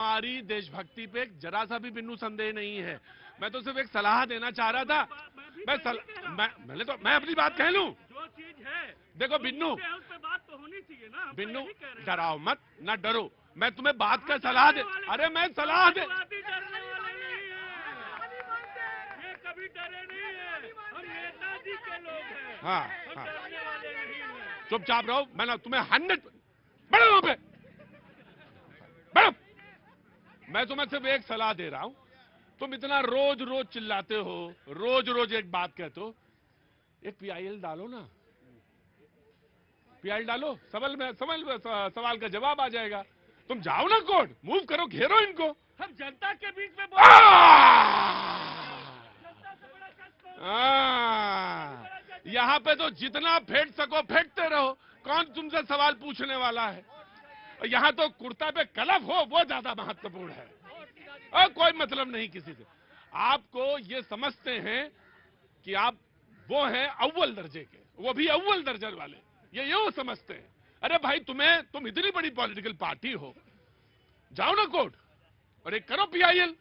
हमारी देशभक्ति पे जरा सा भी बिन्नू संदेह नहीं है। मैं तो सिर्फ एक सलाह देना चाह रहा था। मैं अपनी बात कह लूं। जो चीज है देखो बिन्नू, उस पे बात तो होनी चाहिए ना। बिन्नू डराओ मत, ना डरो। मैं तुम्हें बात का सलाह दे, अरे मैं सलाह दे, डरने वाले नहीं है, ये कभी डरे नहीं है, हम नेताजी के लोग हैं। हाँ हम हाँ, डरने वाले नहीं है। चुपचाप रहो। मैं ना तुम्हें 100 बड़ो वहां पे बड़ो। मैं तुम्हें सिर्फ एक सलाह दे रहा हूं। तुम इतना रोज रोज चिल्लाते हो, रोज रोज एक बात कहते हो, एक पीआईएल डालो ना, पीआईएल डालो, सवाल का जवाब आ जाएगा। तुम जाओ ना कोर्ट, मूव करो, घेरो इनको। हम जनता के बीच में यहाँ पे तो जितना फेंक सको फेंकते रहो, कौन तुमसे सवाल पूछने वाला है। यहाँ तो कुर्ता पे कलफ हो वो ज्यादा महत्वपूर्ण है, और कोई मतलब नहीं किसी से। आपको ये समझते हैं कि आप वो हैं अव्वल दर्जे के, वो भी अव्वल दर्जे वाले, ये वो समझते हैं। अरे भाई तुम इतनी बड़ी पॉलिटिकल पार्टी हो, जाओ ना कोर्ट और एक करो पीआईएल।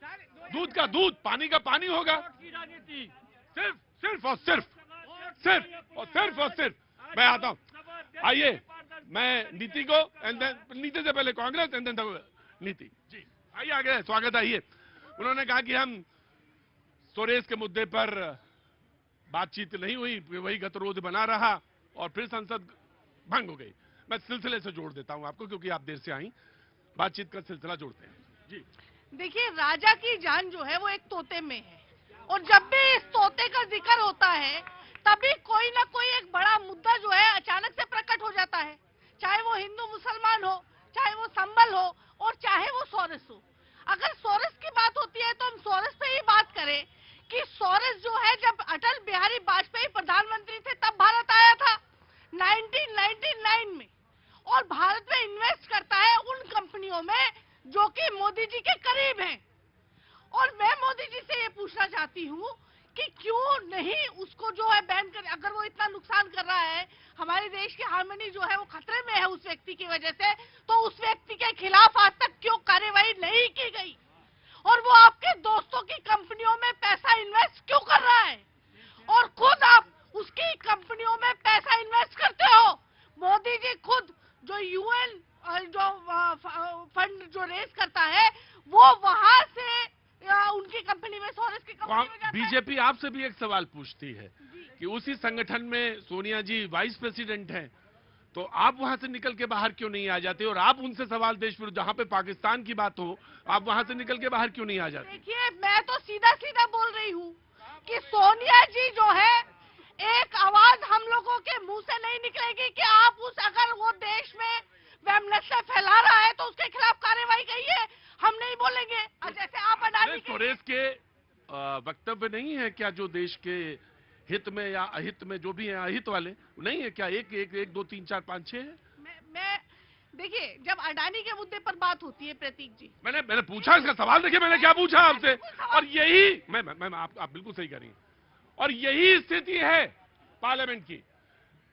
दूध का दूध, पानी का पानी होगा। राजनीति सिर्फ और सिर्फ मैं आता हूं। आइए, मैं नीति को, नीति से पहले कांग्रेस एंड देन नीति जी। आइए आगे, स्वागत है। आइए, उन्होंने कहा कि हम सोरेस के मुद्दे पर बातचीत नहीं हुई, वही गतिरोध बना रहा और फिर संसद भंग हो गई। मैं सिलसिले से जोड़ देता हूं आपको, क्योंकि आप देर से आई। बातचीत का सिलसिला जोड़ते हैं जी। देखिए, राजा की जान जो है वो एक तोते में है, और जब भी इस तोते का जिक्र होता है तभी कोई ना कोई एक बड़ा मुद्दा जो है अचानक से प्रकट हो जाता है, चाहे वो हिंदू मुसलमान हो, चाहे वो संबल हो, और चाहे वो सोरेस हो। अगर सोरेस की बात होती है तो हम सोरेस पे ही बात करें कि सोरेस जो है, जब अटल बिहारी वाजपेयी प्रधानमंत्री थे तब भारत आया था 1999 में, और भारत में इन्वेस्ट करता है उन कंपनियों में जो कि मोदी जी के करीब हैं। और मैं मोदी जी से ये पूछना चाहती हूँ कि क्यों नहीं उसको जो है बैन कर, अगर वो इतना नुकसान कर रहा है, हमारे देश की हार्मनी जो है वो खतरे में है उस व्यक्ति की वजह से, तो उस व्यक्ति के खिलाफ आज तक क्यों कार्यवाही नहीं की गई? और वो आपके दोस्तों की कंपनियों में पैसा इन्वेस्ट क्यों कर रहा है, और खुद आप उसकी कंपनियों में पैसा इन्वेस्ट करते हो? मोदी जी खुद जो यूएन जो फंड जो रेज करता है वो वहां से उनकी कंपनी में, सोरेस की कंपनी में जाता है। बीजेपी आपसे भी एक सवाल पूछती है कि उसी संगठन में सोनिया जी वाइस प्रेसिडेंट हैं, तो आप वहां से निकल के बाहर क्यों नहीं आ जाते, और आप उनसे सवाल देश विरुद्ध, जहां पे पाकिस्तान की बात हो, आप वहां से निकल के बाहर क्यों नहीं आ जाते? देखिए, मैं तो सीधा सीधा बोल रही हूँ कि सोनिया जी जो है, एक आवाज हम लोगों के मुंह से नहीं निकलेगी कि आप अगर वो देश में वैमनस्य फैला रहा है तो उसके खिलाफ कार्यवाही करिए, हम नहीं बोलेंगे। जैसे आप अडानी सोरेस के वक्तव्य नहीं है क्या जो देश के हित में या अहित में, जो भी है अहित वाले नहीं है क्या? एक 2 3 4 5 6 है। मैं देखिए, जब अडानी के मुद्दे पर बात होती है प्रतीक जी, मैंने पूछा इसका सवाल, देखिए मैंने क्या पूछा आपसे, और यही मैं आप बिल्कुल सही कह रही हैं, और यही स्थिति है पार्लियामेंट की।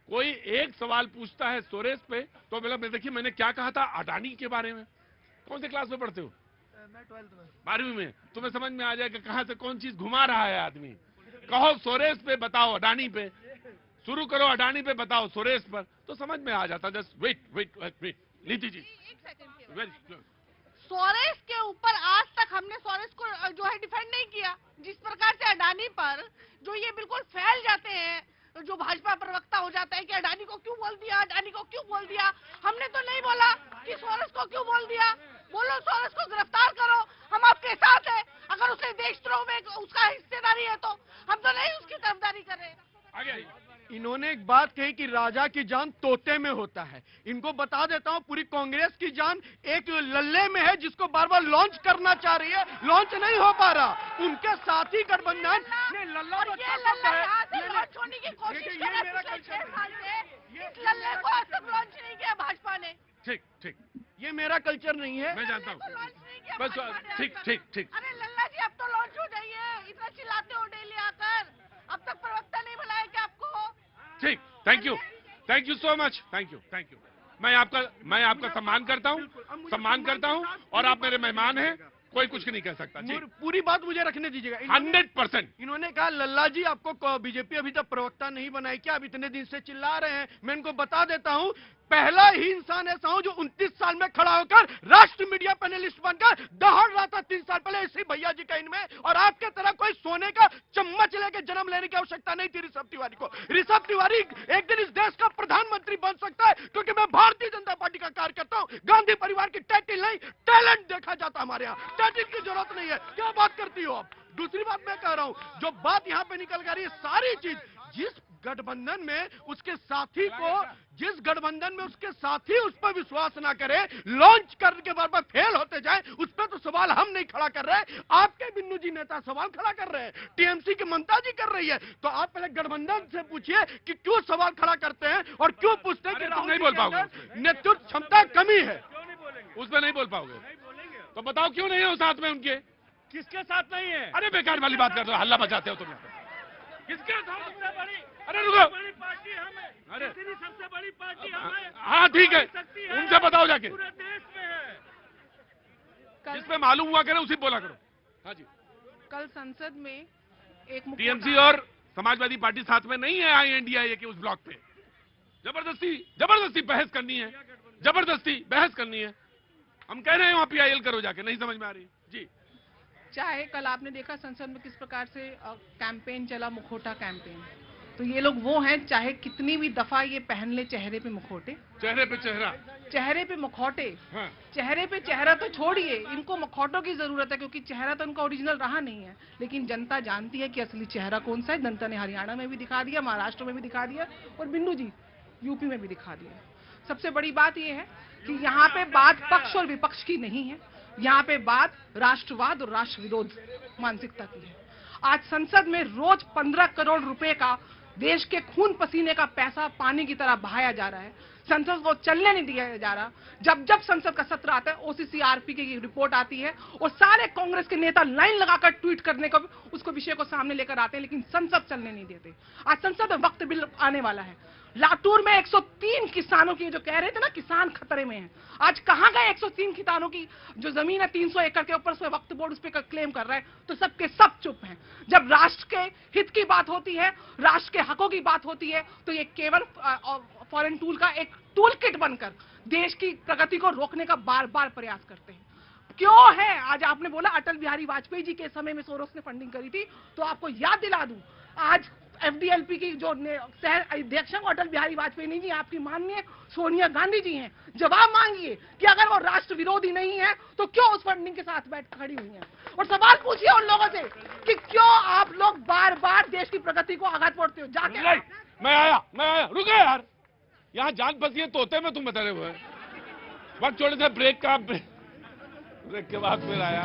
कोई एक सवाल पूछता है सोरेस पे तो देखिए मैंने क्या कहा था अडानी के बारे में। कौन से क्लास में पढ़ते हो? मैं 12th में। 12वीं में। तुम्हें समझ में आ जाएगा कहां से कौन चीज घुमा रहा है आदमी। कहो सोरेस पे, बताओ अडानी पे, शुरू करो अडानी पे, बताओ सोरेस पर, तो समझ में आ जाता। जस्ट वेट नीति जी, एक सेकंड। सोरेस के ऊपर आज तक हमने सोरेस को जो है डिफेंड नहीं किया। जिस प्रकार से अडानी पर जो ये बिल्कुल फैल जाते हैं, जो भाजपा प्रवक्ता हो जाता है कि अडानी को क्यों बोल दिया, अडानी को क्यों बोल दिया, हमने तो नहीं बोला कि सोरेस को क्यों बोल दिया। बोलो सोरेस को गिरफ्तार करो, हम आपके साथ हैं। अगर उसने देशद्रोह में उसका हिस्सेदारी है तो हम तो नहीं उसकी तरफदारी कर रहे। आगे इन्होंने एक बात कही कि राजा की जान तोते में होता है। इनको बता देता हूं, पूरी कांग्रेस की जान एक लल्ले में है जिसको बार बार लॉन्च करना चाह रही है, लॉन्च नहीं हो पा रहा। उनके साथी गठबंधन ने लल्ला लॉन्च होने की कोशिश कर रहा है 6 साल से, इस लल्ले को आज तक लॉन्च नहीं किया भाजपा ने। ठीक, ये मेरा कल्चर नहीं है। मैं जानता हूँ, बस ठीक। अरे लल्ला जी, अब तो लॉन्च हो जाइए, इतना चिल्लाते हो डेली आकर, अब तक प्रवक्ता नहीं बुलाया क्या आपको? ठीक, thank you so much, thank you. मैं आपका सम्मान करता हूं और आप मेरे मेहमान हैं, कोई कुछ नहीं कह सकता जी। पूरी बात मुझे रखने दीजिएगा। 100%। इन्होंने कहा लल्ला जी आपको बीजेपी अभी तक प्रवक्ता नहीं बनाई क्या, आप इतने दिन से चिल्ला रहे हैं। मैं इनको बता देता हूं, पहला ही इंसान ऐसा हूं जो 29 साल में खड़ा होकर राष्ट्र मीडिया पैनलिस्ट बनकर दौड़ रहा था 3 साल पहले इसी भैया जी का इनमें। और आपके तरह कोई सोने का चम्मच लेके जन्म लेने की आवश्यकता नहीं थी ऋषभ तिवारी को। ऋषभ तिवारी एक दिन इस देश का प्रधानमंत्री बन सकता है, क्योंकि मैं भारतीय जनता पार्टी का कार्यकर्ता हूं। गांधी परिवार की टाइटिल नहीं, टैलेंट देखा जाता हमारे यहाँ, टाइटिल की जरूरत नहीं है। क्या बात करती हो आप? दूसरी बात मैं कह रहा हूं, जो बात यहाँ पे निकल कर रही है सारी चीज, जिस गठबंधन में उसके साथी उस पर विश्वास ना करे, लॉन्च करने के बार फेल होते जाए, उस पर तो सवाल हम नहीं खड़ा कर रहे, आपके बिन्नू जी नेता सवाल खड़ा कर रहे हैं, टीएमसी की ममता जी कर रही है। तो आप पहले गठबंधन से पूछिए कि क्यों सवाल खड़ा करते हैं और क्यों पूछते हैं कि तुम नहीं बोल पाओगे, नेतृत्व क्षमता कमी है। उस पर नहीं बोल पाओगे तो बताओ क्यों नहीं हो साथ में उनके? किसके साथ नहीं है? अरे बेकार वाली बात कर रहे हो, हल्ला मचाते हो तुम। किसके साथ? सबसे बड़ी, अरे रुको, बड़ी पार्टी हम है। अरे सबसे बड़ी पार्टी हम है। हाँ ठीक है, उनसे बताओ जाके, पूरे देश में है। जिसमें मालूम हुआ करे उसी बोला करो। हाँ जी। कल संसद में एक टीएमसी और समाजवादी पार्टी साथ में नहीं है INDIA के उस ब्लॉक पे। जबरदस्ती बहस करनी है, जबरदस्ती बहस करनी है। हम कह रहे हैं वहां PIL करो जाके, नहीं समझ में आ रही जी। चाहे कल आपने देखा संसद में किस प्रकार से कैंपेन चला, मुखौटा कैंपेन। तो ये लोग वो हैं, चाहे कितनी भी दफा ये पहन ले चेहरे पे मुखौटे, चेहरे पे चेहरा, चेहरे पे मुखौटे, हाँ। चेहरे पे चेहरा तो छोड़िए, इनको मुखौटों की जरूरत है, क्योंकि चेहरा तो इनका ओरिजिनल रहा नहीं है। लेकिन जनता जानती है कि असली चेहरा कौन सा है। जनता ने हरियाणा में भी दिखा दिया, महाराष्ट्र में भी दिखा दिया और बिन्नू जी यूपी में भी दिखा दिया। सबसे बड़ी बात यह है कि यहाँ पे बात पक्ष और विपक्ष की नहीं है, यहाँ पे बात राष्ट्रवाद और राष्ट्र विरोध मानसिकता की है। आज संसद में रोज 15 करोड़ रुपए का देश के खून पसीने का पैसा पानी की तरह बहाया जा रहा है। संसद को चलने नहीं दिया जा रहा। जब जब संसद का सत्र आता है, OCCRP की रिपोर्ट आती है और सारे कांग्रेस के नेता लाइन लगाकर ट्वीट करने को उसको विषय को सामने लेकर आते हैं, लेकिन संसद चलने नहीं देते। आज संसद में वक्त बिल आने वाला है। लातूर में 103 किसानों की, जो कह रहे थे ना किसान खतरे में हैं, आज कहां गए 103 किसानों की जो जमीन है 300 एकड़ के ऊपर, उसमें वक्त बोर्ड उस पर क्लेम कर रहा है, तो सबके सब चुप हैं। जब राष्ट्र के हित की बात होती है, राष्ट्र के हकों की बात होती है, तो ये केवल फॉरेन टूल का एक टूल किट बनकर देश की प्रगति को रोकने का बार बार प्रयास करते हैं। क्यों है? आज आपने बोला अटल बिहारी वाजपेयी जी के समय में सोरोस ने फंडिंग करी थी, तो आपको याद दिला दूं, आज FDLP की जो सह अध्यक्ष अटल बिहारी वाजपेयी नहीं जी, आपकी माननीय सोनिया गांधी जी हैं। जवाब मांगिए कि अगर वो राष्ट्र विरोधी नहीं है तो क्यों उस फंडिंग के साथ बैठ खड़ी हुई हैं, और सवाल पूछिए उन लोगों से कि क्यों आप लोग बार बार देश की प्रगति को आघात पड़ते हो। जाके मैं आया, रुको यार, यहाँ जान फंसी है तोते में, तुम बता रहे हो। वक्त छोड़े थे ब्रेक के बाद फिर आया।